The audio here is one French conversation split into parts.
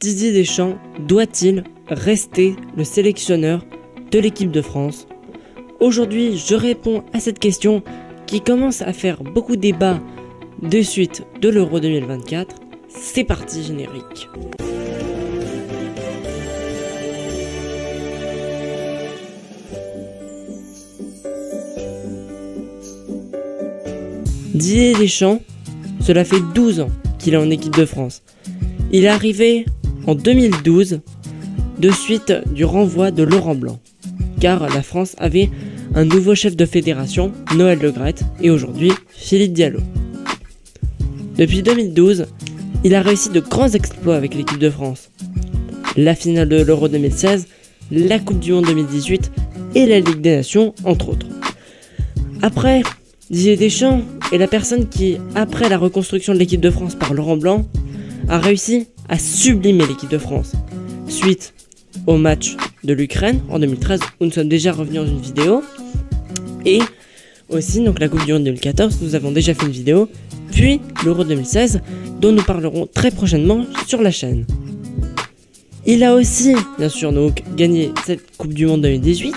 Didier Deschamps doit-il rester le sélectionneur de l'équipe de France? Aujourd'hui, je réponds à cette question qui commence à faire beaucoup de débat de suite de l'Euro 2024. C'est parti, générique. Didier Deschamps, cela fait 12 ans qu'il est en équipe de France. Il est arrivé en 2012, de suite du renvoi de Laurent Blanc, car la France avait un nouveau chef de fédération, Noël Le Graët, et aujourd'hui Philippe Diallo. Depuis 2012, il a réussi de grands exploits avec l'équipe de France. La finale de l'Euro 2016, la Coupe du Monde 2018 et la Ligue des Nations, entre autres. Après, Didier Deschamps est la personne qui, après la reconstruction de l'équipe de France par Laurent Blanc, a réussi à sublimer l'équipe de France. Suite au match de l'Ukraine en 2013, où nous sommes déjà revenus dans une vidéo, et aussi donc la Coupe du Monde 2014, nous avons déjà fait une vidéo, puis l'Euro 2016, dont nous parlerons très prochainement sur la chaîne. Il a aussi, bien sûr, donc gagné cette Coupe du Monde 2018,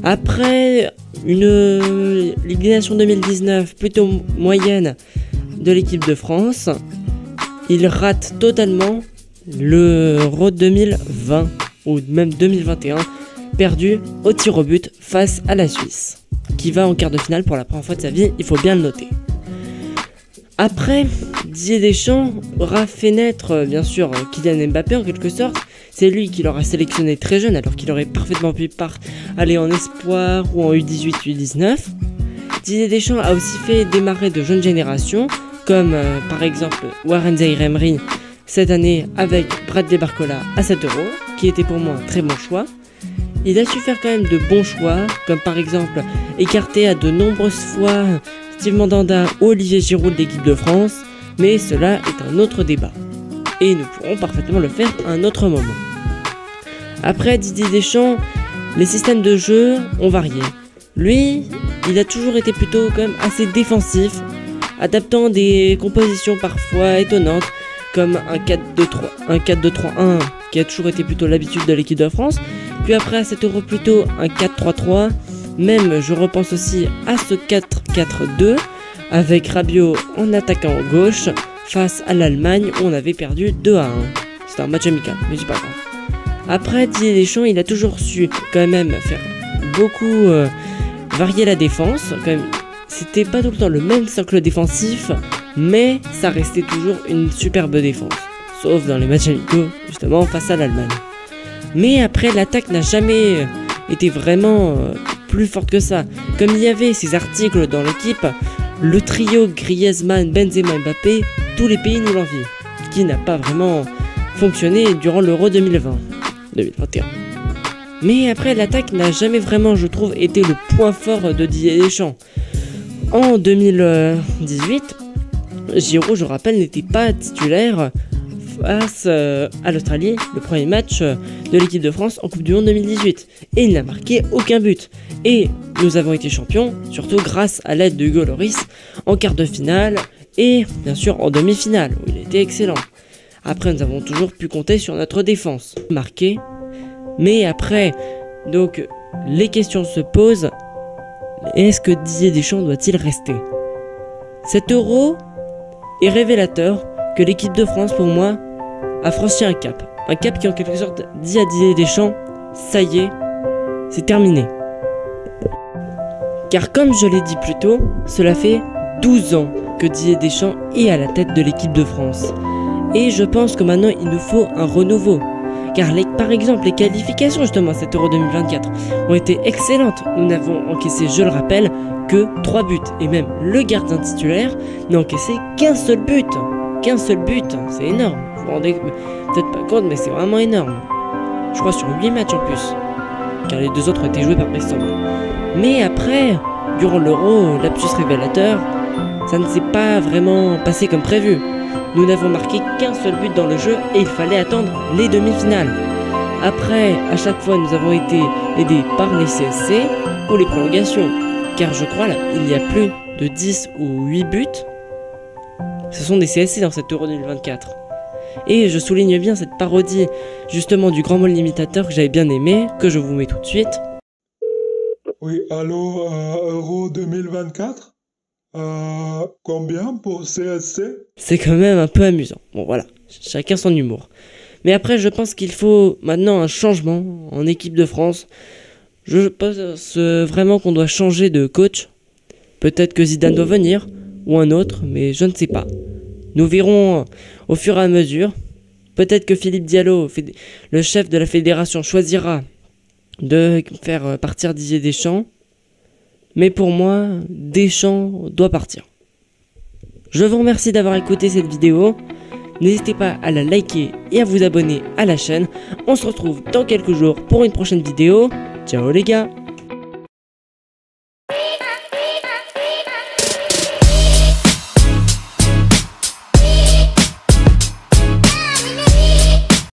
après une Ligue des Nations 2019 plutôt moyenne de l'équipe de France. Il rate totalement l'Euro 2020 ou même 2021, perdu au tir au but face à la Suisse, qui va en quart de finale pour la première fois de sa vie, il faut bien le noter. Après, Didier Deschamps aura fait naître, bien sûr, Kylian Mbappé en quelque sorte. C'est lui qui l'aura sélectionné très jeune, alors qu'il aurait parfaitement pu aller en espoir ou en U18, U19. Didier Deschamps a aussi fait démarrer de jeunes générations, comme par exemple Warren Zaïre-Emery cette année avec Bradley Barcola à 7€, qui était pour moi un très bon choix. Il a su faire quand même de bons choix, comme par exemple écarter à de nombreuses fois Steve Mandanda ou Olivier Giroud de l'équipe de France, mais cela est un autre débat. Et nous pourrons parfaitement le faire à un autre moment. Après Didier Deschamps, les systèmes de jeu ont varié. Lui, il a toujours été plutôt quand même assez défensif, adaptant des compositions parfois étonnantes, comme un 4-2-3-1 qui a toujours été plutôt l'habitude de l'équipe de France, puis après à 7€ plutôt un 4-3-3, même je repense aussi à ce 4-4-2, avec Rabiot en attaquant gauche, face à l'Allemagne où on avait perdu 2-1. C'était un match amical, mais c'est pas grave. Après, Didier Deschamps, il a toujours su quand même faire beaucoup varier la défense, quand même. C'était pas tout le temps le même socle défensif, mais ça restait toujours une superbe défense. Sauf dans les matchs amicaux, justement, face à l'Allemagne. Mais après, l'attaque n'a jamais été vraiment plus forte que ça. Comme il y avait ces articles dans l'équipe, le trio Griezmann, Benzema, Mbappé, tous les pays nous l'envient. Qui n'a pas vraiment fonctionné durant l'Euro 2021. Mais après, l'attaque n'a jamais vraiment, je trouve, été le point fort de Didier Deschamps. En 2018, Giroud, je rappelle, n'était pas titulaire face à l'Australie, le premier match de l'équipe de France en Coupe du Monde 2018. Et il n'a marqué aucun but. Et nous avons été champions, surtout grâce à l'aide de Hugo Lloris, en quart de finale et bien sûr en demi-finale, où il était excellent. Après, nous avons toujours pu compter sur notre défense. Marqué. Mais après, donc, les questions se posent. Est-ce que Didier Deschamps doit-il rester? Cet Euro est révélateur que l'équipe de France, pour moi, a franchi un cap. Un cap qui, en quelque sorte, dit à Didier Deschamps, ça y est, c'est terminé. Car comme je l'ai dit plus tôt, cela fait 12 ans que Didier Deschamps est à la tête de l'équipe de France. Et je pense que maintenant, il nous faut un renouveau. Car par exemple, les qualifications justement à cet Euro 2024 ont été excellentes. Nous n'avons encaissé, je le rappelle, que 3 buts. Et même le gardien titulaire n'a encaissé qu'un seul but. Qu'un seul but, c'est énorme. Vous vous rendez peut-être pas compte, mais c'est vraiment énorme. Je crois sur 8 matchs en plus. Car les 2 autres ont été joués par Bresson. Mais après, durant l'Euro, lapsus révélateur, ça ne s'est pas vraiment passé comme prévu. Nous n'avons marqué qu'un seul but dans le jeu et il fallait attendre les demi-finales. Après, à chaque fois, nous avons été aidés par les CSC ou les prolongations. Car je crois là, il y a plus de 10 ou 8 buts. Ce sont des CSC dans cet Euro 2024. Et je souligne bien cette parodie justement du Grand Môle l'imitateur que j'avais bien aimé, que je vous mets tout de suite. Oui, allô, Euro 2024? Combien pour CSC? C'est quand même un peu amusant. Bon voilà, chacun son humour. Mais après je pense qu'il faut maintenant un changement en équipe de France. Je pense vraiment qu'on doit changer de coach. Peut-être que Zidane doit venir, ou un autre, mais je ne sais pas. Nous verrons au fur et à mesure. Peut-être que Philippe Diallo, le chef de la fédération, choisira de faire partir Didier Deschamps. Mais pour moi, Deschamps doit partir. Je vous remercie d'avoir écouté cette vidéo. N'hésitez pas à la liker et à vous abonner à la chaîne. On se retrouve dans quelques jours pour une prochaine vidéo. Ciao les gars!